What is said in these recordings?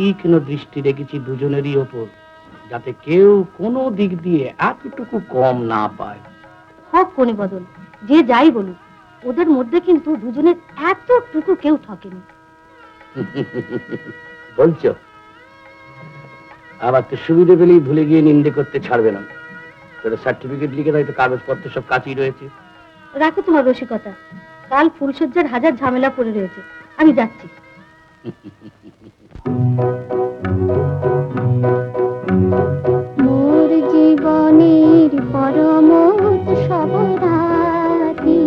তীক্ষ্ণ দৃষ্টি রেখেছি দুজনেরই ওপর, যাতে কেউ কোনো দিক দিয়ে এতটুকু কম না পায়। হোক কোনে বদল, যে যাই বলুক, ওদের মধ্যে কিন্তু দুজনের এতটুকু কেউ ঠকেনি। বলছো? আবার তো সুবিধে পেলেই ভুলে গিয়ে নিন্দে করতে ছাড়বে না। তোরা সার্টিফিকেট লিখে দেয়, তো কাগজপত্র সব কাছেই রয়েছে। রাখো তোমার রসিকতা, কাল ফুলসজ্জার হাজার ঝামেলা পড়ে রয়েছে, আমি যাচ্ছি। মোর জীবনের পরম সবরাতি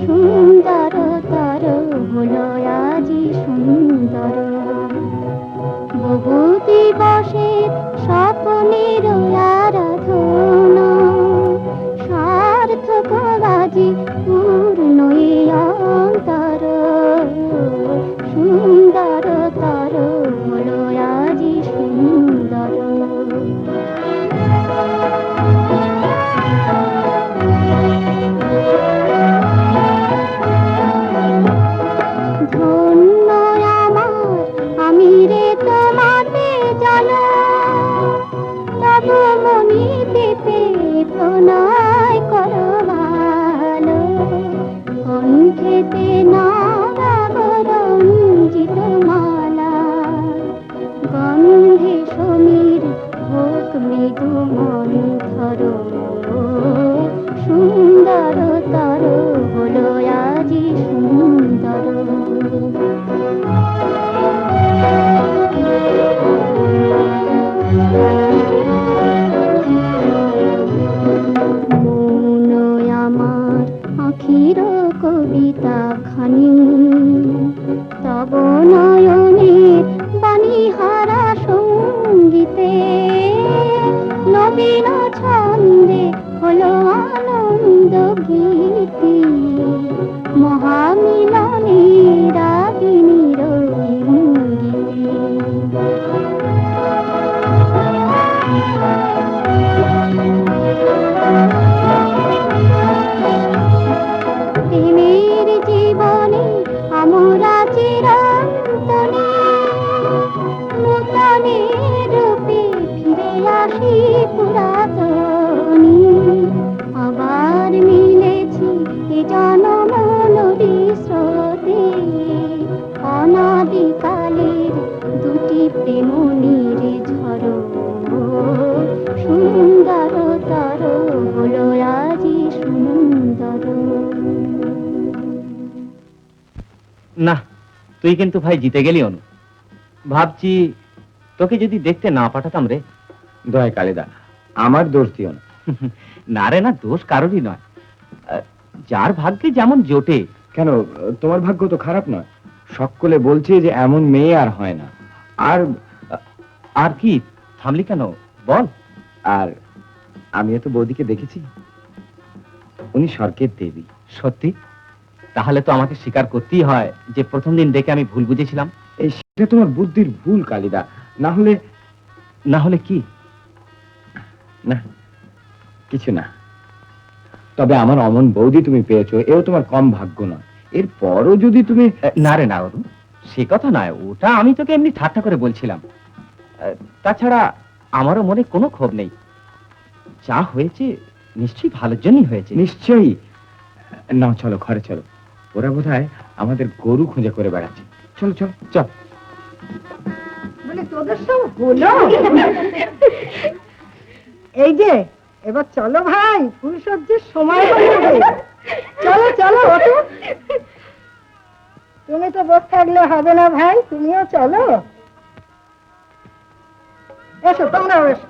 সুন্দর তর হলো আজি সুন্দর, বহু দিবসে স্বপ্নের আরাধনা সার্থক আজি পূর্ণ অন্তর, সুন্দর তর হলো আজি সুন্দর। ধন্য আমার আমি রে তোমাতে জানো, তব মনি পেতে প্রণয় করো ভালো, কণ্ঠেতে নবরঞ্জিত মালা, গন্ধে সমীর হোক মৃদু মন্থর, সুন্দর তর হলো আজি সুন্দর। মন আমার আখির কবিতা খানি, তব নয়নের বাণীহারা সঙ্গীতে, নবীন ছন্দে হলো আনন্দ গীতি, মহামিলনে রাগিনীর ইঙ্গিতে। প্রেমের জীবনে আমরা চিরন্তনে নূতনে রূপে ফিরে আসি পুরাতনী, আবার মিলেছি এ জনম নদী স্রোতে, অনাদিকালের দুটি প্রেমনির ঝড়, সুন্দর তর হলো আজি সুন্দর। না, তুই কিন্তু ভাই জিতে গেলি অনু। ভাবছি তোকে যদি দেখতে না পাঠাতাম রে। দয়া কালিদা, আমার দোষ দিও না। না রে না, দোষ কারোরই নয়। যার ভাগ্যে যেমন জোটে। কেন, তোমার ভাগ্য তো খারাপ নয়। সকলে বলছে যে এমন মেয়ে আর হয় না। আর আর কি থামলি কেন, বল। আর আমিও তো বৌদিকে দেখেছি, উনি স্বর্গের দেবী। সত্যি? তাহলে তো আমাকে স্বীকার করতেই হয় যে প্রথম দিন দেখে আমি ভুল বুঝেছিলাম। এই সেটা তোমার বুদ্ধির ভুল কালিদা, না হলে। না হলে কি? না, কিছু না। তবে আমার অমন বৌদি তুমি পেয়েছো, এও তোমার কম ভাগ্য নয়। এরপরও যদি তুমি। না রে না অরুণ, সে কথা নয়, ওটা আমি তোকে এমনি ঠাট্টা করে বলছিলাম। তাছাড়া আমারও মনে কোনো ক্ষোভ নেই, যা হয়েছে নিশ্চয়ই ভালোর জন্যই হয়েছে। নিশ্চয়ই। না, চলো ঘরে চলো, ওরা বোধহয় আমাদের গরু খুঁজে করে বেড়াচ্ছে। চলো চলো চল। বলে তোদের সব হলো? এই যে এবার চলো ভাই, ফুলসজ্জার সময় হয়ে যাবে। চলো চলো ওঠো। তুমি তো বসে থাকলে হবে না ভাই, তুমিও চলো। এসো তোমরাও এসো।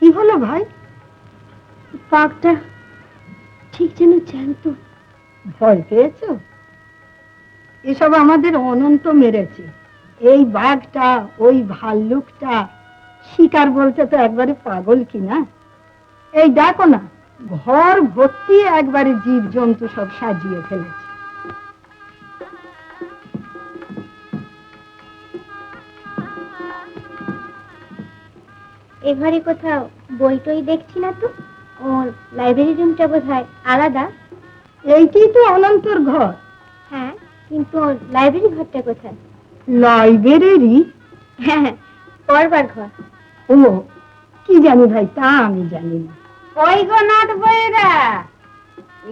কি হলো ভাই? পাকটা ঠিক যেন জ্যান্ত। ভয় পেয়েছো? এসব আমাদের অনন্ত মেরেছে। এই বাঘটা, ওই ভাল্লুকটা, শিকার বলতে তো একবারে পাগল কিনা। এই দেখো না, ঘর ভর্তি একবারে জীবজন্তু সব সাজিয়ে ফেলেছে। এবারে কোথাও বই টই দেখছি না তো। ও লাইব্রেরি রুমটা বোধহয় আলাদা। এইটি তো অনন্তর ঘর। হ্যাঁ, কিন্তু ওর লাইব্রেরি ঘরটা কোথায়? লাইব্রেরি? হ্যাঁ, পড়বার ঘর। ও, কি জানি ভাই, তা আমি জানি না। ওই গো নাট বইয়েরা,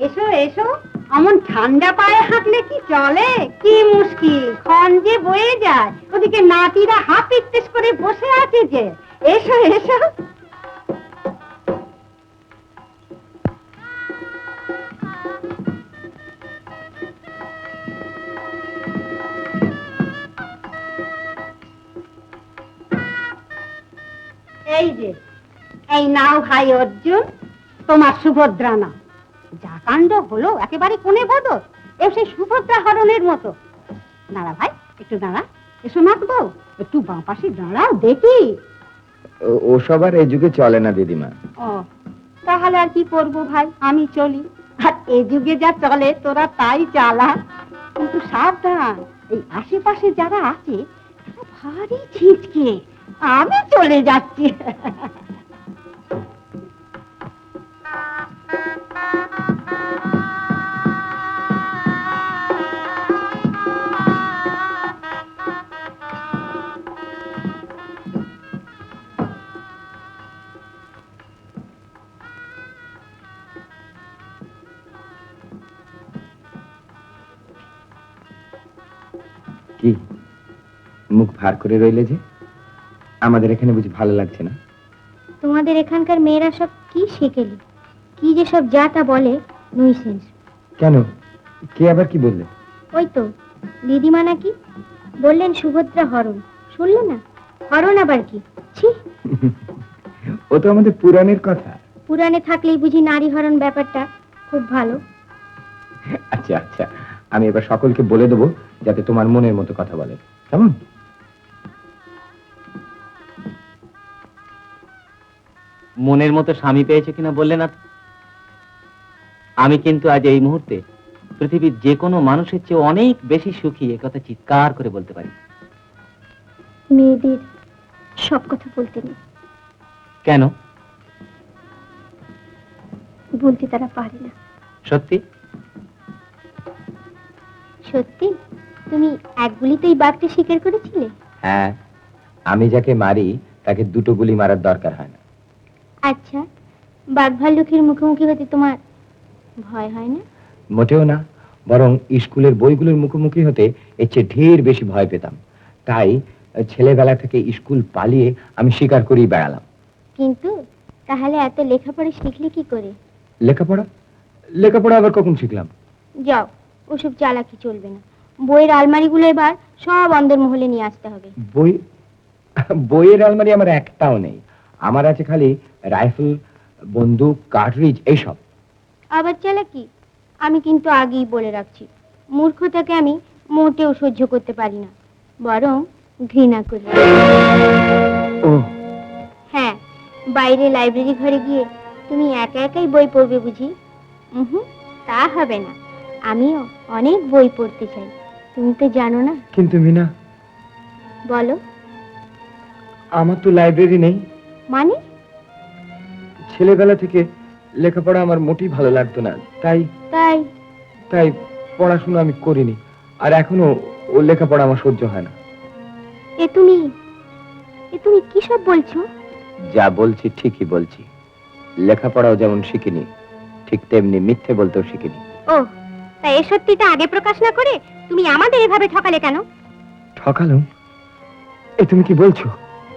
এসো এসো। এমন ঠান্ডা পায়ে হাঁটলে কি চলে? কি মুশকিল, ক্ষণ যে বয়ে যায়। ওদিকে নাতিরা হাফ পিত্তেস করে বসে আছে যে। এসো এসো। এই যে, এই নাও ভাই অর্জুন, তোমার সুভদ্রা নাও। যা কাণ্ড হলো, একেবারে কোণে বদল। এ সেই সুভদ্রা হরণের মতো। দাঁড়া ভাই, একটু দাঁড়া। এসো নাচবো, একটু বাঁ পাশে দাঁড়াও দেখি। ওসব আর এই যুগে চলে না দিদিমা। ও, তাহলে আর কি করবো ভাই, আমি চলি। আর এ যুগে যা চলে তোরা তাই চালা। কিন্তু সাবধান, এই আশেপাশে যারা আছে তারা ভারী ছিচকে। আমি চলে যাচ্ছি। কি মুখ ভার করে রইলে যে? আমাদের এখানে বুঝি ভালো লাগছে না? তোমাদের এখানকার মেয়েরা সব কি শেখেলি, কি যে সব যা তা বলে, নইসেন্স। কেন, কে আবার কি বললে? ওই তো দিদিমা নাকি বললেন সুভদ্রা হরণ, শুনলে না? হরণ আবার কি? ছি, ও তো আমাদের পুরাণের কথা। পুরাণে থাকলেই বুঝি নারী হরণ ব্যাপারটা খুব ভালো। আচ্ছা আচ্ছা, আমি এবার সকলকে বলে দেবো যাতে তোমার মনের মতো কথা বলে, কেমন? মনের মতো স্বামী পেয়েছে কিনা বললে না তো? আমি কিন্তু আজ এই মুহূর্তে পৃথিবীর যে কোনো মানুষের চেয়ে অনেক বেশি সুখী, একথা চিৎকার করে বলতে পারি। মেয়েদের সব কথা বলতে নেই, কেন? বলতে তারা পারে না। সত্যি? সত্যি? তুমি এক গুলিতেই বাঘটা শিকার করেছিলে? হ্যাঁ, আমি যাকে মারি তাকে দুটো গুলি মারার দরকার হয় না। আচ্ছা, বাঘ ভাল্লুকের মুখোমুখি হতে তোমার ভয় হয় না? মোটেও না, বরং স্কুলের বইগুলোর মুখোমুখি হতে এর চেয়ে ঢের বেশি ভয় পেতাম। তাই ছেলেবেলা থেকে স্কুল পালিয়ে আমি শিকার করেই বেড়ালাম। কিন্তু তাহলে এত লেখাপড়া শিখলে কি করে? লেখাপড়া? লেখাপড়া আবার কখন শিখলাম? যাও, ওসব চালাকি চলবে না। বইয়ের আলমারিগুলো এবার সব অন্দরমহলে নিয়ে আসতে হবে। বই? বইয়ের আলমারি আমার একটাও নেই। আমার আছে খালি রাইফেল, বন্দুক, কার্ট্রিজ, এইসব। আবার চালাকি? আমি কিন্তু আগেই বলে রাখছি, মূর্খতাকে আমি মোটেও সহ্য করতে পারি না, বরং ঘৃণা করি। ও, হ্যাঁ, বাইরে লাইব্রেরি ঘরে গিয়ে তুমি একা একাই বই পড়বে বুঝি? তা হবে না, আমিও অনেক বই পড়তে চাই, তুমি তো জানো না। কিন্তু মিনা, বলো। আমার তো লাইব্রেরি নেই। মানে? ছেলেবেলা থেকে লেখাপড়া আমার মোটেই ভালো লাগতো না, তাই তাই? তাই পড়াশোনা আমি করিনি। আর এখনো ও লেখাপড়া আমার সহ্য হয় না। এ তুমি কি সব বলছো? যা বলছি ঠিকই বলছি। লেখাপড়াও যেমন শিখিনি, ঠিক তেমনি মিথ্যে বলতেও শিখিনি। ও, তাই এ সত্যিটা আগে প্রকাশ না করে তুমি আমাদের এভাবে ঠকালে কেন? ঠকালাম? এ তুমি কি বলছো?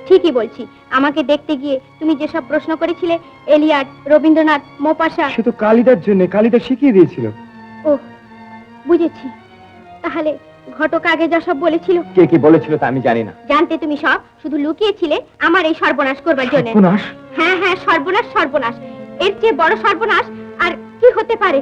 ঠিকই বলছি। আমাকে দেখতে গিয়ে তুমি যেসব প্রশ্ন করেছিলে, এলিয়াড, রবীন্দ্রনাথ, মোপাসা। সে তো কালিদার জন্য, কালিদা শিখিয়ে দিয়েছিল। ও, বুঝেছি। তাহলে ঘটক আগে যা সব বলেছিল। কে কি বলেছিল তা আমি জানি না। জানতে তুমি সব, শুধু লুকিয়েছিলে আমার এই সর্বনাশ করবার জন্য। সর্বনাশ? হ্যাঁ হ্যাঁ, সর্বনাশ, সর্বনাশ। এর চেয়ে বড় সর্বনাশ আর কি হতে পারে?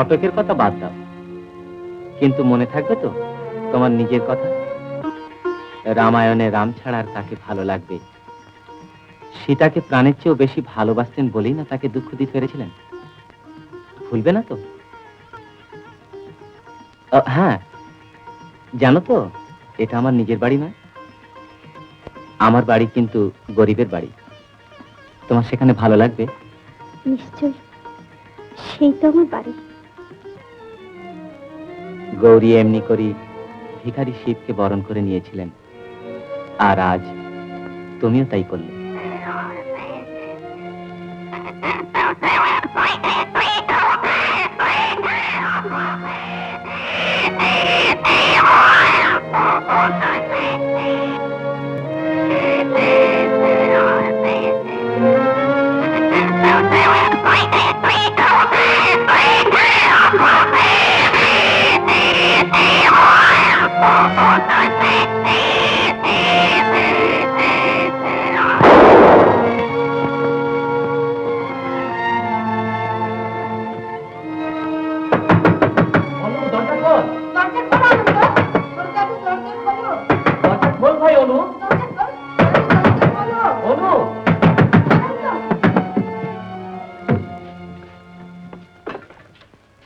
ঘটকের কথা বাদ দাও, কিন্তু মনে থাকবে তো তোমার নিজের কথা? রামায়ণে রাম ছাড়া আর তাকে ভালো লাগবে? সীতাকে প্রাণের চেয়েও বেশি ভালোবাসতেন বলেই না তাকে দুঃখ দিতে পেরেছিলেন। ভুলবে না তো? হ্যাঁ, জানো তো এটা আমার নিজের বাড়ি নয়, আমার বাড়ি কিন্তু গরিবের বাড়ি। তোমার সেখানে ভালো লাগবে? নিশ্চয়ই, সেই তো আমার বাড়ি। গৌরী এমনি করি ভিখারি শিবকে বরণ করে নিয়েছিলেন, আর আজ তুমিও তাই করলে।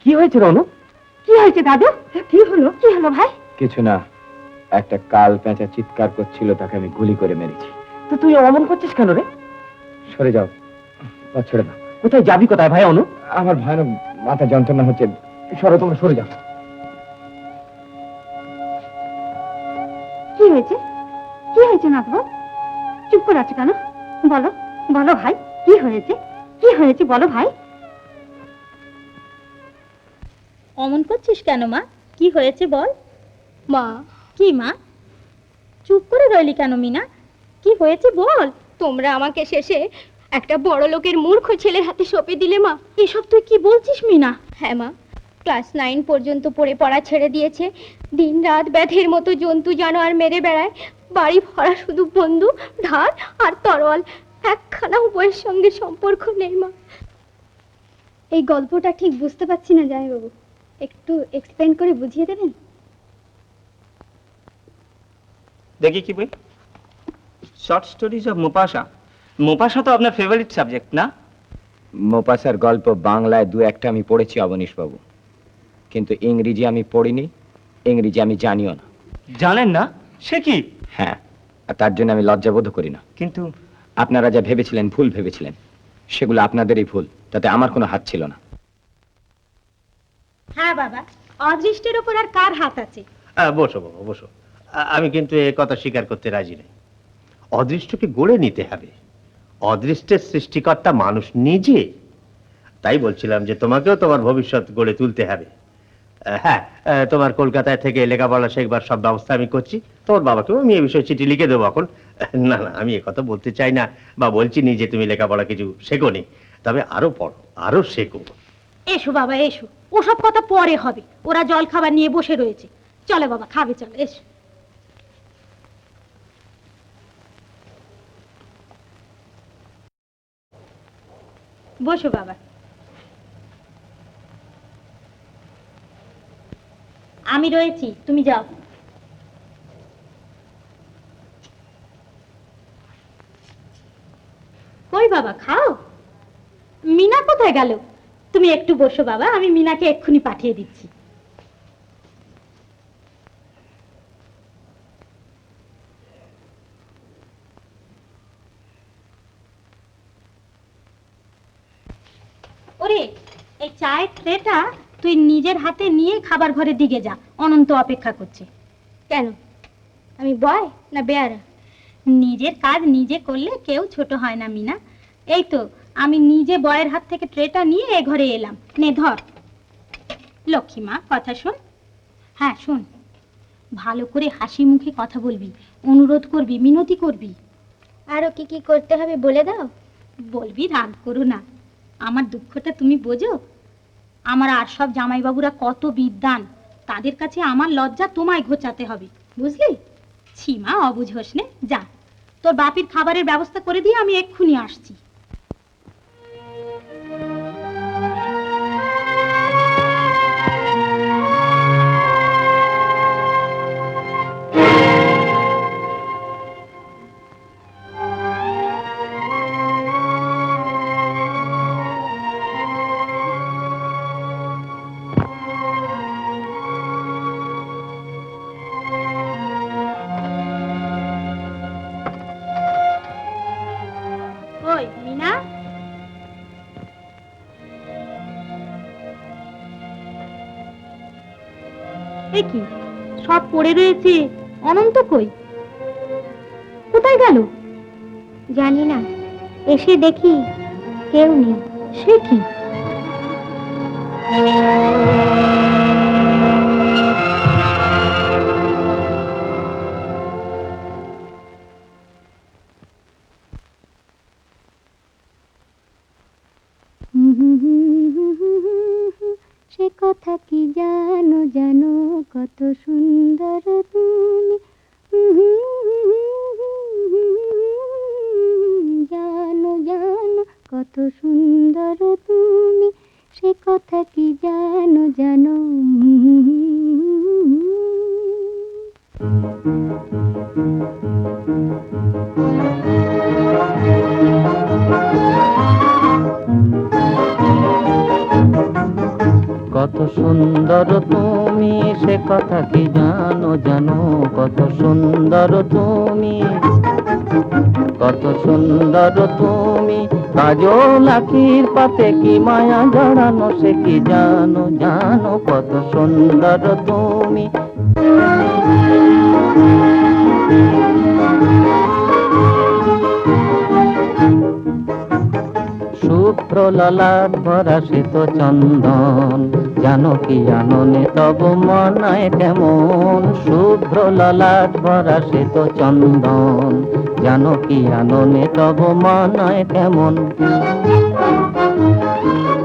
কি হয়েছে রনু? কি হয়েছে দাদু? কি হলো? কি হলো ভাই? কিছু না, একটা কাল পেঁচা চিৎকার করছিল, তাকে আমি গুলি করে মেরেছি। তো তুই অমন করছিস কেন রে? সরে যাও, পথ ছেড়ে দাও। কোথায় যাবি কোথায় ভাই অনু? আমার ভয়ানক মাথা যন্ত্রণা হচ্ছে, সরো, তোমরা সরে যাও। কি হয়েছে? কি হয়েছে নাথবাবু? চুপ করে আছো কেন? বলো, বলো ভাই, কি হয়েছে? কি হয়েছে বলো ভাই। অমন করছিস কেন মা? কি হয়েছে বল। মা, কি মা? চুপ করে রইলি কেন মিনা? কি হয়েছে বল। তোমরা আমাকে শেষে একটা বড় লোকের মূর্খ ছেলের হাতে সঁপে দিলে মা। এসব তুই কি বলছিস মিনা? হ্যাঁ মা, ক্লাস 9 পর্যন্ত পড়ে পড়া ছেড়ে দিয়েছে, দিনরাত ব্যাধের মতো জন্তু জানোয়ার মেরে বেড়ায়, বাড়ি ভরা শুধু বন্দুক, ঢাল আর তরোয়াল, একখানা বইয়ের সঙ্গে সম্পর্ক নেই মা। এই গল্পটা ঠিক বুঝতে পারছি না জামাইবাবু, একটু এক্সপ্লেন করে বুঝিয়ে দেবেন? দেখি কি বই? Short stories of Maupassant. Maupassant তো আপনার ফেভারিট সাবজেক্ট না? মোপাসার গল্প বাংলায় দু একটা আমি পড়েছি অবনীশ বাবু, কিন্তু ইংরেজি আমি পড়িনি, ইংরেজি আমি জানিও না। জানেন না? সে কি? হ্যাঁ, আর তার জন্য আমি লজ্জাবোধ করি না। কিন্তু আপনারা যা ভেবেছিলেন, ভুল ভেবেছিলেন, সেগুলো আপনাদেরই ভুল, তাতে আমার কোনো হাত ছিল না। হ্যাঁ বাবা, অদৃষ্টের ওপর আর কার হাত আছে? বসো বাবা বসো। আমি কিন্তু এ কথা স্বীকার করতে রাজি নই। অদৃষ্টকে গড়ে নিতে হবে, অদৃষ্টের সৃষ্টিকর্তা মানুষ নিজে। তাই বলছিলাম যে তোমাকেও তোমার ভবিষ্যৎ গড়ে তুলতে হবে। হ্যাঁ, তোমার কলকাতায় থেকে লেখাপড়া শেখবার সব ব্যবস্থা আমি করছি। তোমার বাবাকেও আমি এই বিষয়ে চিঠি লিখে দেবো এখন। না না, আমি কথা বলতে চাই না বা বলছি নি যে তুমি লেখাপড়া কিছু শেখোনি, তবে আরো পড়ো, আরো শেখো। এসো বাবা এসো, ওসব কথা পরে হবে, ওরা জল খাবার নিয়ে বসে রয়েছে। চলো বাবা, খাবে চলো, এসো। বসো বাবা। আমি রয়েছি, তুমি যাও। কই বাবা, খাও। মিনা কোথায় গেল? তুমি একটু বসো বাবা, আমি মিনাকে এক্ষুনি পাঠিয়ে দিচ্ছি। ওরে, এই চায়ের ট্রেটা তুই নিজের হাতে নিয়ে খাবার ঘরের দিকে যা, অনন্ত অপেক্ষা করছে। কেন, আমি বয় না বেয়ারা? নিজের কাজ নিজে করলে কেউ ছোট হয় না মিনা। এই তো আমি নিজে বয়ের হাত থেকে ট্রেটা নিয়ে এ ঘরে এলাম। নে ধর। লক্ষ্মী মা, কথা শোন। হ্যাঁ শোন, ভালো করে হাসি মুখে কথা বলবি, অনুরোধ করবি, মিনতি করবি। আরো কি কি করতে হবে বলে দাও। বলবি রাগ করো না, আমার দুঃখটা তুমি বোঝো। আমার আর সব জামাইবাবুরা কত বিদ্বান, তাদের কাছে আমার লজ্জা তোমায় ঘোচাতে হবে, বুঝলি? ছিমা, অবুঝ হোস নে, যা তোর বাপির খাবারের ব্যবস্থা করে দিয়ে আমি এক্ষুনি আসছি। কই মিনা? এ কি সব পড়ে রয়েছে, অনন্ত কই? কোথায় গেল? জানি না, এসে দেখি কেউ নেই। সে কি? সে কথা কি জানো জানো, কত সুন্দর তুমি, জানো জানো কত সুন্দর তুমি, সে কথা কি জানো জানো। কত সুন্দর তুমি, সে কথা কি জানো জানো, কত সুন্দর তুমি, কত সুন্দর তুমি, কাজল আখির পাতে কি মায়া জড়ানো, সে কি জানো জানো, কত সুন্দর তুমি। শুভ্র ললাট ভরা শ্বেত চন্দন, জানো কি আননে তব মনায় কেমন, শুভ্র ললাট ভরা শ্বেত চন্দন, জানো কি আননে তব মনায় কেমন।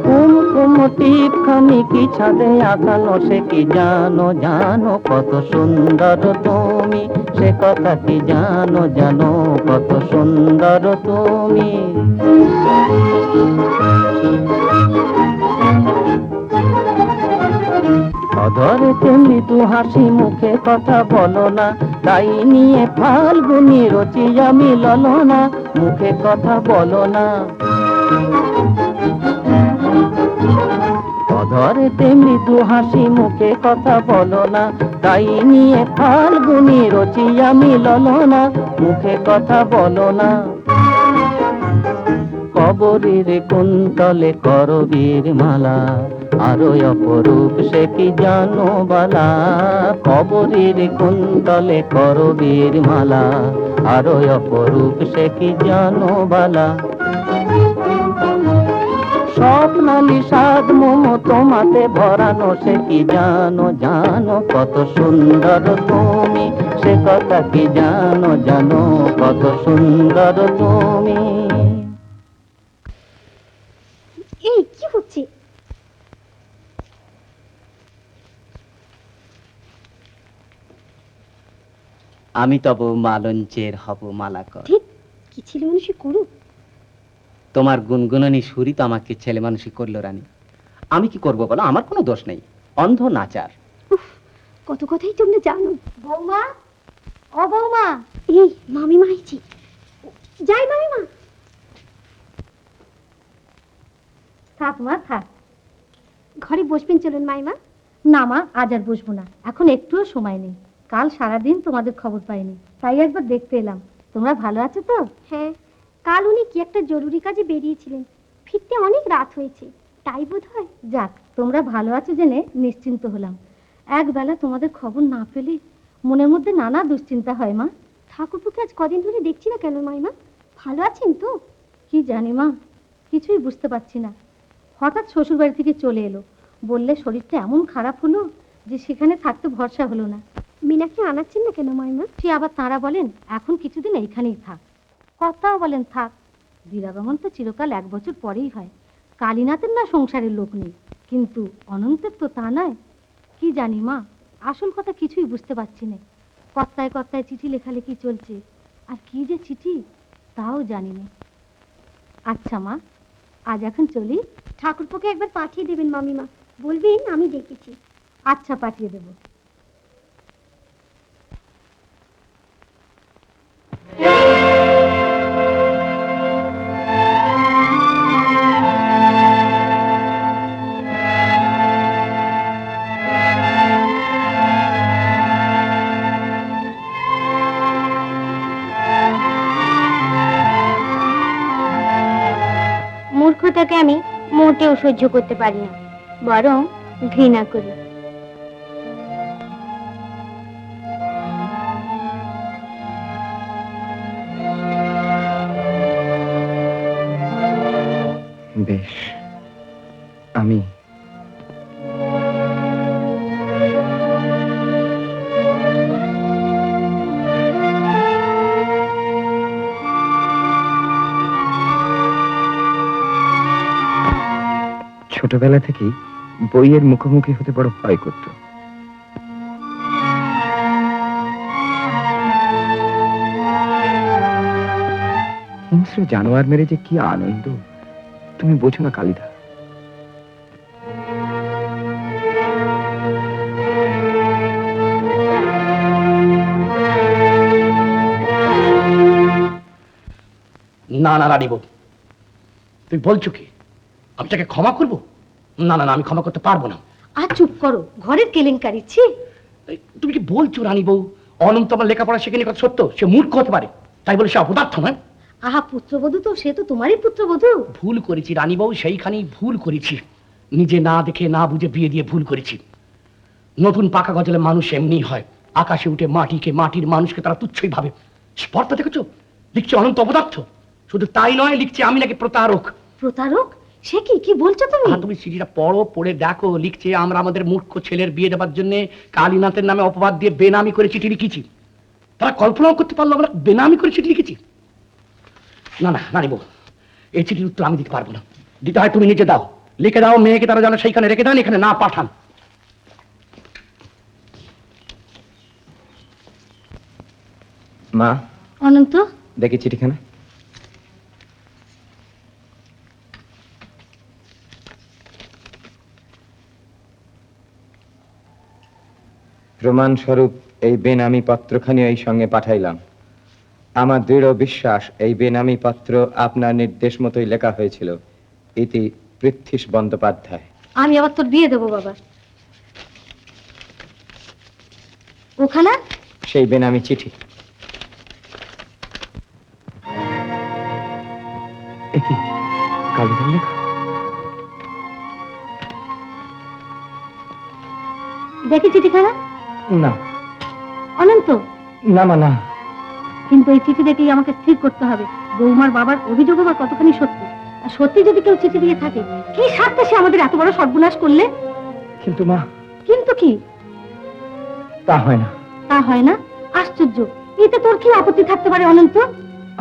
কুমকুম টিপ খানি কি ছাদে আঁকানো, সে কি জানো জানো, কত সুন্দর তুমি, সে কথা কি জানো জানো, কত সুন্দর তুমি। অধরেতে মৃদু হাসি, মুখে কথা বলো না, তাই নিয়ে ফাল্গুনি রচিয়া মিলল না, মুখে কথা বলো না। অধরেতে মৃদু হাসি, মুখে কথা বলো না, তাই নিয়ে ফাল্গুনি রচিয়া মিলল না, মুখে কথা বলো না। কবরীর কুন্তলে করবীর মালা, আরো অপরূপ সে কি জানো বালা, কবরীর কুন্তলে করবীর মালা, আরো অপরূপ সে কি জানো বালা। স্বপ্নালি সাদ মোম তোমাতে ভরানো, সে কি জানো জানো, কত সুন্দর তুমি, সে কথা কি জানো জানো, কত সুন্দর তুমি। এই কি হচ্ছে? আমি তব মালঞ্চের হব মালাকর। ঠিক কি ছিল মানুষই করুক। তোমার গুনগুনানি সুরই তো আমাকে ছেলে মানুষই করলো রানী। আমি কি করব বলো, আমার কোনো দোষ নেই, অন্ধ নাচার। কত কথাই তোমরা জানো। বৌমা, ও বৌমা, এই মামিমা আইছি, যাই মামিমা। থাক মা থাক, ঘরে বসবেন চলুন মাইমা। না মা, আজ আর বসবো না, এখন একটুও সময় নেই। কাল সারাদিন তোমাদের খবর পাইনি, তাই একবার দেখতে এলাম। তোমরা ভালো আছো তো? হ্যাঁ, কাল উনি কি একটা জরুরি কাজে বেরিয়েছিলেন, ফিরতে অনেক রাত হয়েছে, তাই বোধ হয়। যাক, তোমরা ভালো আছো জেনে নিশ্চিন্ত হলাম। একবেলা তোমাদের খবর না পেলে মনের মধ্যে নানা দুশ্চিন্তা হয় মা। ঠাকুরপুকে আজ কদিন ধরে দেখছি না কেন মাইমা, ভালো আছেন তো? কি জানি মা, কিছুই বুঝতে পারছি না। হঠাৎ শ্বশুর বাড়ি থেকে চলে এলো, বললে শরীরটা এমন খারাপ হলো যে সেখানে থাকতে ভরসা হলো না। মিনাকে আনাচ্ছেন না কেন মাইমা? সে আবার তাঁরা বলেন এখন কিছুদিন এইখানেই থাক, কথাও বলেন থাক। বীরাগমন তো চিরকাল 1 বছর পরেই হয়। কালীনাথের না সংসারের লোক নেই, কিন্তু অনন্তের তো তা নয়। কি জানি মা, আসল কথা কিছুই বুঝতে পারছি না। কর্তায় কর্তায় চিঠি লেখালেখি চলছে, আর কি যে চিঠি তাও জানি না। আচ্ছা মা, আজ এখন চলি। ঠাকুরপোকে একবার পাঠিয়ে দেবেন মামিমা, বলবেন আমি ডেকেছি। আচ্ছা, পাঠিয়ে দেব। মূর্খতাকে আমি মোটেও সহ্য করতে পারি না, বরং ঘৃণা করি। বেশ, আমি ছোটবেলা থেকেই বইয়ের মুখোমুখি হতে বড় ভয় করত। হিংস্র জানোয়ার মেরে যে কি আনন্দ তুমি বোঝো না কালিদা। না না রানী বউ, তুই বলছো কি আমি তাকে ক্ষমা করব? না না না, আমি ক্ষমা করতে পারবো না। আর চুপ করো, ঘরের কেলেঙ্কারি। ছি! এই, তুমি কি বলছো রানী বউ? অনন্ত আমার লেখাপড়া শেখেনি কথা সত্য, সে মূর্খ হতে পারে, তাই বলে সে অপদার্থ নয়। আহা, পুত্রবধূ তো, সে তো তোমারই পুত্রবধূ। ভুল করেছি রানী বউ, সেইখানেই ভুল করেছি। নিজে না দেখে না বুঝে বিয়ে দিয়ে ভুল করেছি। নতুন পাকা গজলে মানুষ এমনি হয়, আকাশে উঠে মাটিকে, মাটির মানুষকে তারা তুচ্ছই ভাবে। স্পর্ধা দেখেছো? লিখছে অনন্ত অপদার্থ। শুধু তাই নয়, লিখছে আমি নাকি প্রতারক। প্রতারক? সে কি কি বলছো তুমি? তুমি সিডিটা পড়ো, পড়ে দেখো। লিখছে আমরা আমাদের মূর্খ ছেলের বিয়ে দেওয়ার জন্য কালীনাথের নামে অপবাদ দিয়ে বেনামি করে চিঠি লিখেছি। তারা কল্পনাও করতে পারলো আমরা বেনামি করে চিঠি লিখেছি। না না রানী বউ, এই চিঠির উত্তর আমি দিতে পারবো না। দিতে হয় তুমি নিজে দাও, লিখে দাও। মেয়েকে তারা যেন সেইখানে রেখে দেন, এখানে না পাঠান। মা, অনন্ত, দেখি চিঠিখানা। প্রমাণস্বরূপ এই বেনামি পত্রখানি এই সঙ্গে পাঠাইলাম। আমার দৃঢ় বিশ্বাস এই বেনামি পত্র আপনার নির্দেশ মতোই লেখা হয়েছিল। ইতি পৃথ্বীশ বন্দ্যোপাধ্যায়। আমি আবার তোর বিয়ে দেবো বাবা। ওখানে সেই বেনামি চিঠি। একি কালিদার লেখা? দেখি চিঠিখানা। না অনন্ত, না মা, না। কিন্তু এই চিঠি দেখেই আমাকে স্থির করতে হবে বৌমার বাবার অভিযোগ বা কতখানি সত্যি। আর সত্যি যদি কেউ চিঠি দিয়ে থাকে, কি স্বার্থে সে আমাদের এত বড় সর্বনাশ করলে? কিন্তু মা, কিন্তু কি? তা হয় না। তা হয় না? আশ্চর্য! এতে তোর কি আপত্তি থাকতে পারে অনন্ত?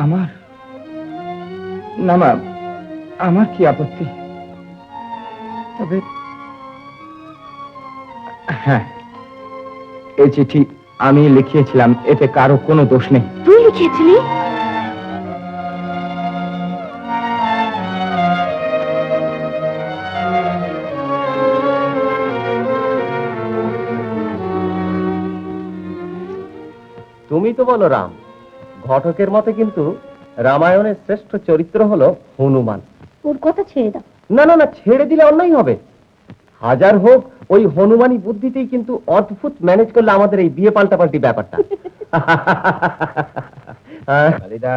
আমার না মা, আমার কি আপত্তি? তবে হ্যাঁ, এই চিঠি আমি লিখিয়েছিলাম, এতে কারো কোনো দোষ নেই। তুই লিখিয়েছিলি? তুমি তো বলো রাম, ঘটকের মতে কিন্তু রামায়ণের শ্রেষ্ঠ চরিত্র হলো হনুমান। ওর কথা ছেড়ে দাও। না না না, ছেড়ে দিলে অন্যায় হবে। হাজার হোক, ওই হনুমানি বুদ্ধিতেই কিন্তু অদ্ভুত ম্যানেজ করলে আমাদের এই বিয়ে পাল্টাপাল্টি ব্যাপারটা। কালিদা,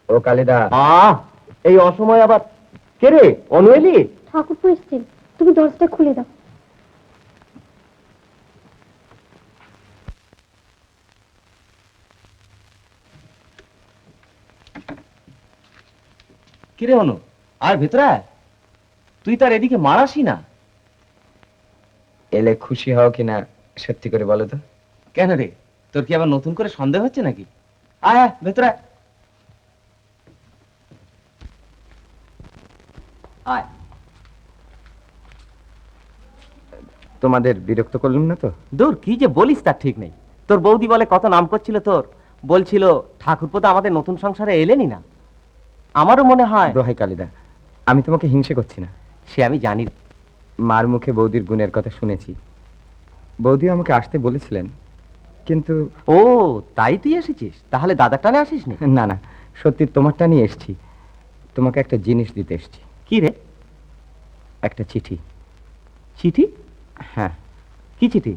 ও কালিদা। এই অসময় আবার কে রে? অনু এলি? ঠাকুর এসেছেন, তুমি দরজাটা খুলে দাও। কিরে অনু, আর ভেতরে আয়। তুই তার এদিকে মারাসি না এলে খুশি হও কিনা সত্যি করে বলো তো। কেন রে? তোর কি আবার নতুন করে সন্দেহ হচ্ছে নাকি? আয় আয় ভেতরে আয়। আয়। তোমাদের বিরক্ত করলাম না তো? দূর, কি যে বলিস তার ঠিক নেই। তোর বৌদি বলে কত নাম করছিল তোর, বলছিল ঠাকুরপো তো আমাদের নতুন সংসারে এলেনি না। আমারও মনে হয়। দোহাই কালিদা, আমি তোমাকে হিংসে করছি না। সে আমি জানি। মার মুখে বৌদির গুণের কথা শুনেছি। বৌদিও আমাকে আসতে বলেছিলেন, কিন্তু ও তাই তুই এসেছিস? তাহলে দাদার টানে আসিস নি? না না, সত্যি তোমারটা নিয়ে এসছি। তোমাকে একটা জিনিস দিতে এসছি। কি রে? একটা চিঠি। চিঠি? হ্যাঁ। কি চিঠি?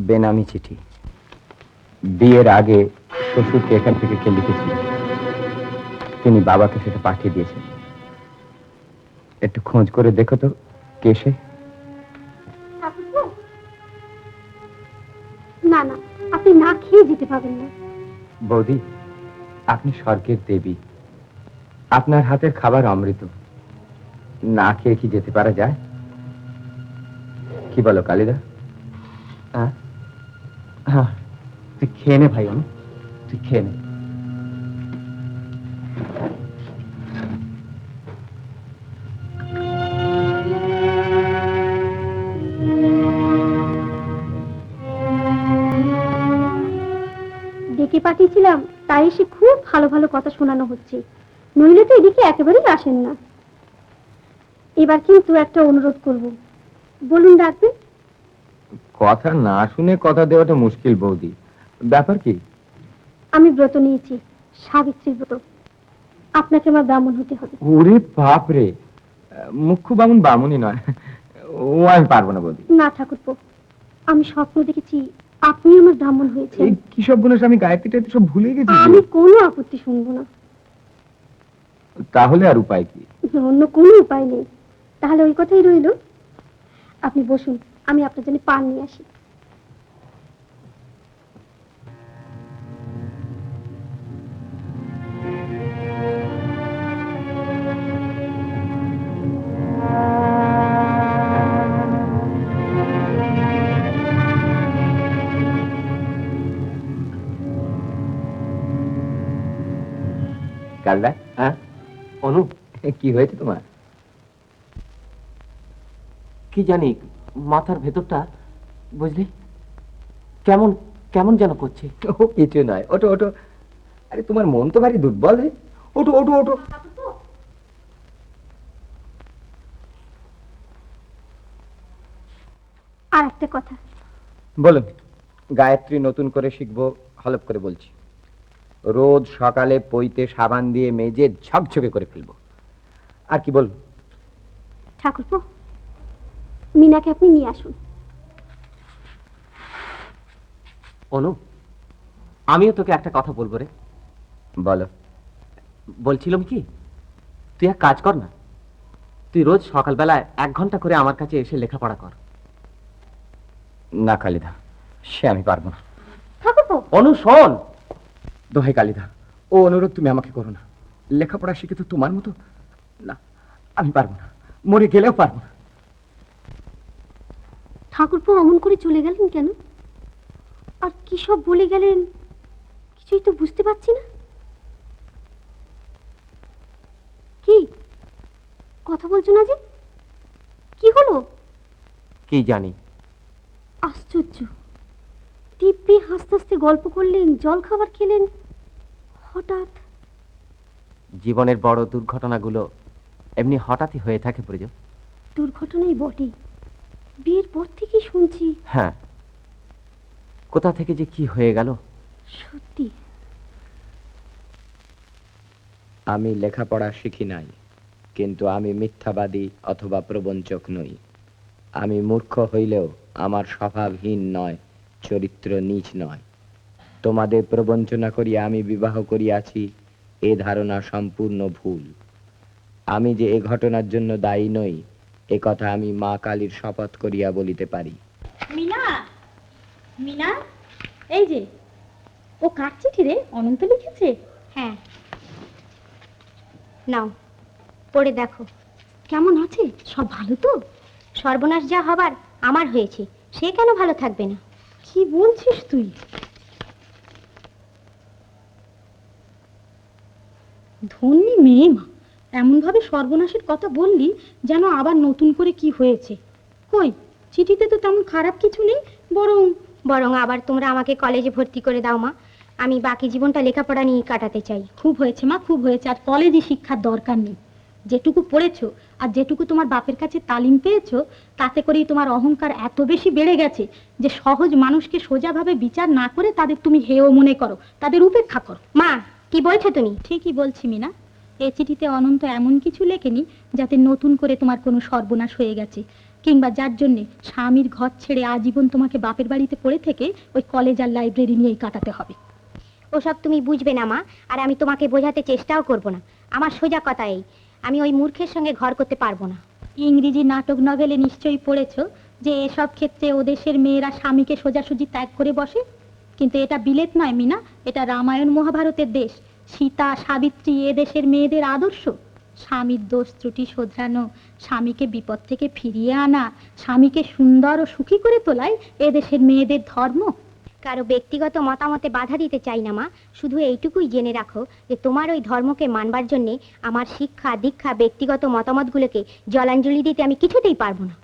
বেনামি চিঠি। বিয়ের আগে শ্বশুরকে এখান থেকে কে লিখেছিল, তিনি বাবাকে সেটা পাঠিয়ে দিয়েছেন। একটু খোঁজ করে দেখো তো কে সে। না না, আপনি না খেয়ে যেতে পারবেন না। বৌদি, আপনি স্বর্গের দেবী, আপনার হাতের খাবার অমৃত, না খেয়ে কি যেতে পারা যায়? কি বলো কালিদা? হ্যাঁ হ্যাঁ, তুই খেয়ে নে ভাই, তুই খেয়ে নে। ডেকে পাঠিয়েছিলাম, তাই এসে খুব ভালো ভালো কথা শোনানো হচ্ছে, নইলে তো এদিকে একেবারেই আসেন না। এবার কিন্তু একটা অনুরোধ করব, বলুন ডাকবেন। কথা না শুনে কথা দেওয়াটা মুশকিল বৌদি, ব্যাপার কি? আমি ব্রত নিয়েছি, সাবিত্রীর ব্রত। আপনাকে আমার ব্রাহ্মণ হতে হবে। ওরে বাপরে, মুখ্য বামুন বামুনই নয়, ও আমি পারবো না বৌদি। না ঠাকুরপো, আমি স্বপ্ন দেখেছি আপনি আমার ব্রাহ্মণ হয়েছেন। এই কি সব গুণ, আমি গায়ত্রীটা সব ভুলে গেছি যে। আমি কোনো আপত্তি শুনবো না। তাহলে আর উপায় কি? অন্য কোনো উপায় নেই। তাহলে ওই কথাই রইল, আপনি বসুন, আমি আপনার জন্য পান নিয়ে আসি। কালদা, হ্যাঁ অনু, কি হয়েছে তোমার? কি জানি মাথার ভেতরটা বুঝলি কেমন কেমন যেন করছে। ও কিছু নয়, ওটো ওটো। আরে তোমার মন তো ভারী দুর্বল রে, ওটো ওটো ওটো। আর একটা কথা, বলো। গায়ত্রী নতুন করে শিখবো, হলপ করে বলছি। রোজ সকালে পইতে সাবান দিয়ে মেজে ঝকঝকে করে ফেলবো। আর কি বল? ঠাকুরপো, মিনাকে আপনি নিয়ে আসুন। অনু, আমিও তোকে একটা কথা বলবো রে। বলো। বলছিলাম কি, তুই এক কাজ কর না, তুই রোজ সকালবেলায় 1 ঘন্টা করে আমার কাছে এসে লেখাপড়া কর। না কালিদা, সে আমি পারবো না। ঠাকুরপো, অনু শোন। দোহাই কালিদা, ও অনুরোধ তুমি আমাকে করো না। লেখাপড়া শিখে তো তোমার মতো না, আমি পারবো না, মরে গেলেও পারবো না। ঠাকুরপো অমন করে চলে গেলেন কেন? আর কি সব বলে গেলেন, কিছুই তো বুঝতে পারছি না। কি কথা বলছো না যে? কি হলো? কি জানি। আশ্চর্য, দিব্যি হাসতে হাসতে গল্প করলেন, জল খাবার খেলেন, হঠাৎ। জীবনের বড় দুর্ঘটনাগুলো এমনি হঠাৎই হয়ে থাকে ব্রজ। দুর্ঘটনাই বটে, বিয়ের পর থেকেই শুনছি। হ্যাঁ, কোথা থেকে যে কি হয়ে গেল। সত্যি। আমি লেখাপড়া শিখি নাই, কিন্তু আমি মিথ্যাবাদী অথবা প্রবঞ্চক নই। আমি মূর্খ হইলেও আমার স্বভাবহীন নয়, চরিত্র নীচ নয়। তোমাদের প্রবঞ্চনা করিয়া আমি বিবাহ করিয়াছি, এ ধারণা সম্পূর্ণ ভুল। আমি যে এ ঘটনার জন্য দায়ী নই, এ কথা আমি মা কালীর শপথ করিয়া বলিতে পারি। মিনা, মিনা, এই যে ও কার চিঠি রে? অনন্ত লিখেছে? হ্যাঁ, নাও পড়ে দেখো। কেমন আছে? সব ভালো তো? সর্বনাশ যা হবার আমার হয়েছে, সে কেন ভালো থাকবে না? কি বলছিস তুই? ধন্যী মেয়ে মা, এমন ভাবে সর্বনাশের কথা বললি যেন আবার নতুন করে কি হয়েছে। কই, চিঠিতে তো তেমন খারাপ কিছু নেই, বরং বরং আবার তোমরা আমাকে কলেজে ভর্তি করে দাও মা, আমি বাকি জীবনটা লেখাপড়া নিয়ে কাটাতে চাই। খুব হয়েছে মা, খুব হয়েছে। আর কলেজে শিক্ষার দরকার নেই। যেটুকু পড়েছো আর যেটুকু তোমার বাপের কাছে তালিম পেয়েছো, তাতে করেই তোমার অহংকার এত বেশি বেড়ে গেছে যে সহজ মানুষকে সোজাভাবে বিচার না করে তাদের তুমি হেয় মনে করো, তাদের উপেক্ষা করো। মা, কি বলছো তুমি? ঠিকই বলছি মিনা। এই চিঠিতে অনন্ত এমন কিছু লেখেনি যাতে নতুন করে তোমার কোনো সর্বনাশ হয়ে গেছে, কিংবা যার জন্যে স্বামীর ঘর ছেড়ে আজীবন তোমাকে বাপের বাড়িতে পড়ে থেকে ওই কলেজ আর লাইব্রেরি নিয়েই কাটাতে হবে। ওসব তুমি বুঝবে না মা, আর আমি তোমাকে বোঝাতে চেষ্টাও করব না। আমার সোজা কথা এই, আমি ওই মূর্খের সঙ্গে ঘর করতে পারবো না। ইংরেজি নাটক নভেলে নিশ্চয়ই পড়েছো যে এসব ক্ষেত্রে ও দেশের মেয়েরা স্বামীকে সোজাসুজি ত্যাগ করে বসে। কিন্তু এটা বিলেত নয় মিনা, এটা রামায়ণ মহাভারতের দেশ। সীতা সাবিত্রী এ দেশের মেয়েদের আদর্শ। স্বামীর দোষ ত্রুটি শোধরানো, স্বামীকে বিপদ থেকে ফিরিয়ে আনা, স্বামীকে সুন্দর ও সুখী করে তোলাই এ দেশের মেয়েদের ধর্ম। কারো ব্যক্তিগত মতামতে বাধা দিতে চাই না মা, শুধু এইটুকুই জেনে রাখো যে তোমার ওই ধর্মকে মানবার জন্যে আমার শিক্ষা দীক্ষা ব্যক্তিগত মতামতগুলোকে জলাঞ্জলি দিতে আমি কিছুতেই পারবো না।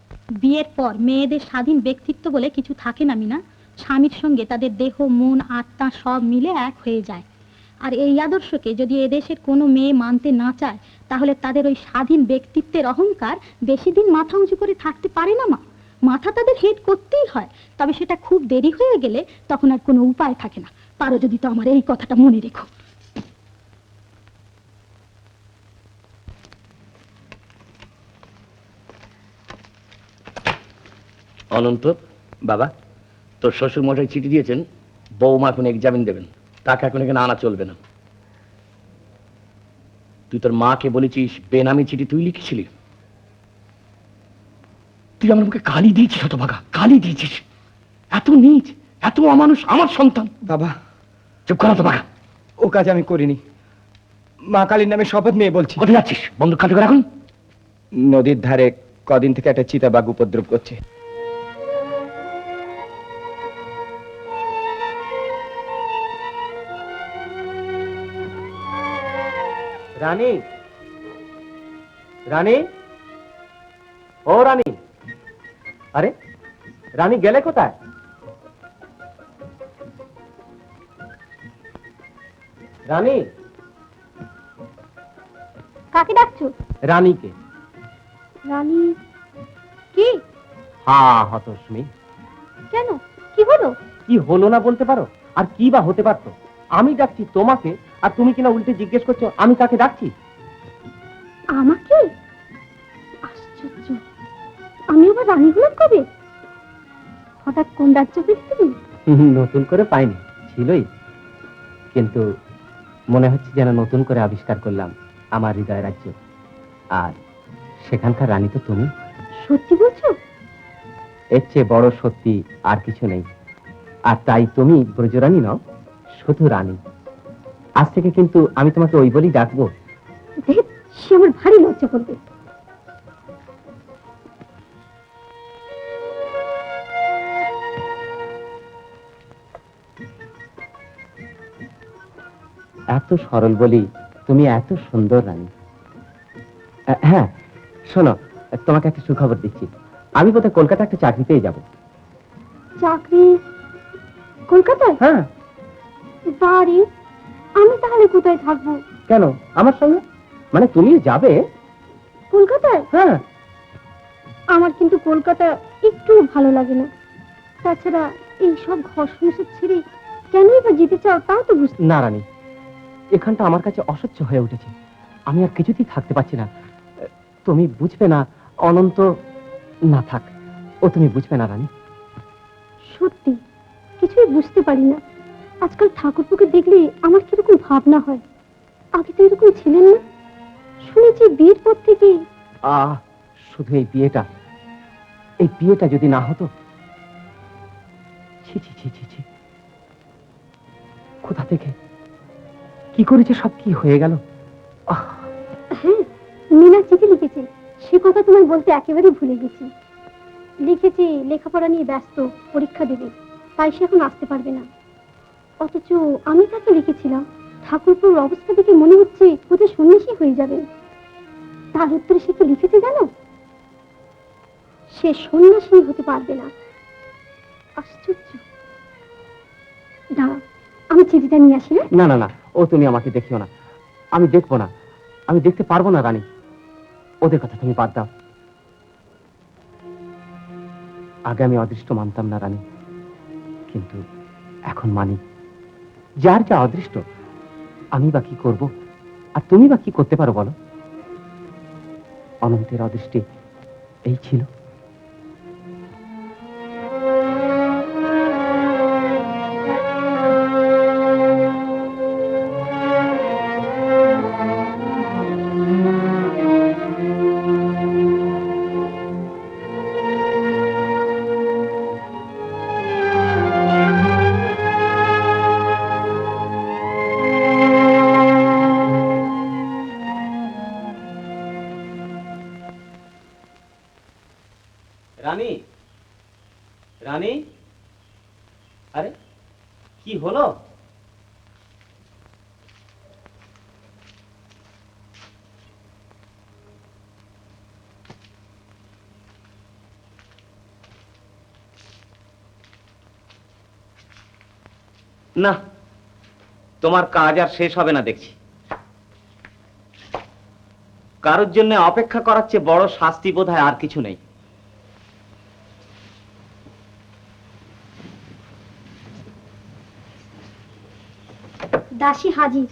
বিয়ের পর মেয়েদের স্বাধীন ব্যক্তিত্ব বলে কিছু থাকে না মিনা। স্বামীর সঙ্গে তাদের দেহ মন আত্মা সব মিলে এক হয়ে যায়। আর এই আদর্শকে যদি এদেশের কোনো মেয়ে মানতে না চায়, তাহলে তাদের ওই স্বাধীন ব্যক্তিত্বের অহংকার বেশি দিন মাথা উঁচু করে থাকতে পারে না মা। মাথা তাদের হেড করতেই হয়, তবে সেটা খুব দেরি হয়ে গেলে তখন আর কোনো উপায় থাকে না। পারো যদি তো আমার এই কথাটা মনে রেখো। অনন্ত, বাবা, তোর শ্বশুর মশাই চিঠি দিয়েছেন, বৌমা এখন এক্সামিন দেবেন, তাকে এখন এখানে আনা চলবে না। তুই তোর মাকে বলেছিস বেনামি চিঠি তুই লিখেছিলি? তুই আমার মুখে গালি দিয়েছিস, হতভাগা, গালি দিয়েছিস। এত নীচ, এত অমানুষ আমার সন্তান। বাবা, চুপ কর, হতভাগা। ও কাজ আমি করিনি। মা কালীর নামে শপথ নিয়ে বলছি। কোথায় যাচ্ছিস? বন্দুক খাটো করে এখন। নদীর ধারে কদিন থেকে একটা চিতাবাঘ উপদ্রব করছে। রানী, রানী, ও রানী, আরে রানী গেলে কোথায়? রানী, কাকে ডাকছো? রানীকে। রানী? কি? হ্যাঁ হতস্মি, কেন, কি হলো? কি হলো না বলতে পারো? আর কি বা হতে পারতো? আমি ডাকছি তোমাকে, আর তুমি কিনা উল্টে জিজ্ঞেস করছো আমি কাকে ডাকছি। আমাকে? আশ্চর্য, আমি আবার রানী হলাম কবে? হঠাৎ কোন রাজ্য পেলে তুমি? নতুন করে পাইনি, ছিলই, কিন্তু মনে হচ্ছে যেন নতুন করে আবিষ্কার করলাম আমার হৃদয় রাজ্য। আর সেখানকার রানী তো তুমি। সত্যি বলছো? এর চেয়ে বড় সত্যি আর কিছু নেই। আর তাই তুমি ব্রজরানী নও, শুধু রানী। আজ থেকে কিন্তু আমি তোমাকে ওই বলেই ডাকবো। সে আমার ভারী লজ্জা করবে। এত সরল বলি তুমি এত সুন্দর রানী। হ্যাঁ শোনো, তোমাকে একটা সুখবর দিচ্ছি। আমি বোধহয় কলকাতা একটা চাকরি পেয়ে যাব। চাকরি? কলকাতায়? হ্যাঁ। বাড়ি? আমি তাহলে কোথায় থাকবো? কেন, আমার সঙ্গে? মানে তুমি যাবে কলকাতায়? হ্যাঁ। আমার কিন্তু কলকাতা একটু ভালো লাগে না। তাছাড়া এই সব ঘর সংসার ছেড়ে কেনই বা যেতে চাও তাও তো বুঝতে। না রানী, এখানটা আমার কাছে অসহ্য হয়ে উঠেছে। আমি আর কিছুতেই থাকতে পারছি না। তুমি বুঝবে না, অনন্ত না থাক, ও তুমি বুঝবে না রানী। সত্যি কিছুই বুঝতে পারি না। আজকাল ঠাকুরপুকে দেখলে আমার কিরকম ভাবনা হয়। আগে তো এরকম ছিলেন না। শুনেছি বিয়ের পর থেকে। শুধু এই বিয়েটা যদি না হতো। ছি ছি ছি ছি ছি, কোথা থেকে কি করেছে, সব কি হয়ে গেল। হ্যাঁ, মিনা চিঠি লিখেছে, সে কথা তোমায় বলতে একেবারেই ভুলে গেছি। লিখেছে লেখাপড়া নিয়ে ব্যস্ত, পরীক্ষা দেবে, তাই সে এখন আসতে পারবে না। অথচ আমি তাকে লিখেছিলাম ঠাকুরপুর অবস্থা দেখে মনে হচ্ছে কোথায় সন্ন্যাসী হয়ে যাবে। তার উত্তরে সে কি লিখেছে জানো? সে সন্ন্যাসী হতে পারবে না। আশ্চর্য। দাঁড়াও, আমি চিঠিটা নিয়ে আসি। না না না, ও তুমি আমাকে দেখিও না, আমি দেখবো না, আমি দেখতে পারবো না রানী। ওদের কথা তুমি বাদ দাও। আগে আমি অদৃষ্ট মানতাম না রানী, কিন্তু এখন মানি। যার যা অদৃষ্ট, আমি বা কি করবো, আর তুমি বা কি করতে পারো বলো? অনন্তের অদৃষ্টে এই ছিল। রানী, রানী, আরে কি হলো? না, তোমার কাজ আর শেষ হবে না দেখছি। কারোর জন্য অপেক্ষা করার চেয়ে বড় শাস্তি বোধহয় আর কিছু নেই। দাসী হাজির।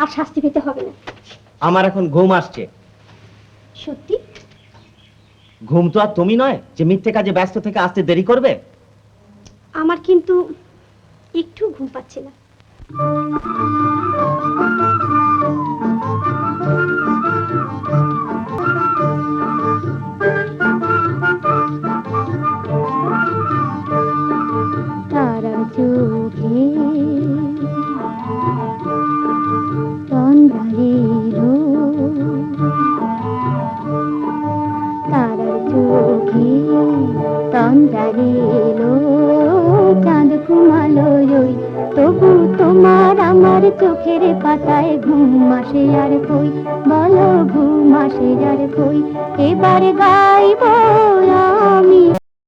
আর শাস্তি পেতে হবে না। আমার এখন ঘুম আসছে। সত্যি? ঘুম তো আর তুমি নয় যে মিথ্যে কাজে ব্যস্ত থেকে আসতে দেরি করবে। আমার কিন্তু একটু ঘুম পাচ্ছে না। তারা চোখে তন্দ্রারেলো, তারার চোখে তন্দ্রারেলো, চাঁদ ঘুমালো ওই, তবু তোমার আমার চোখের পাতায় ঘুম আসে আর কই, বলো ঘুম আসে আর কই, এবার গাইব আমি।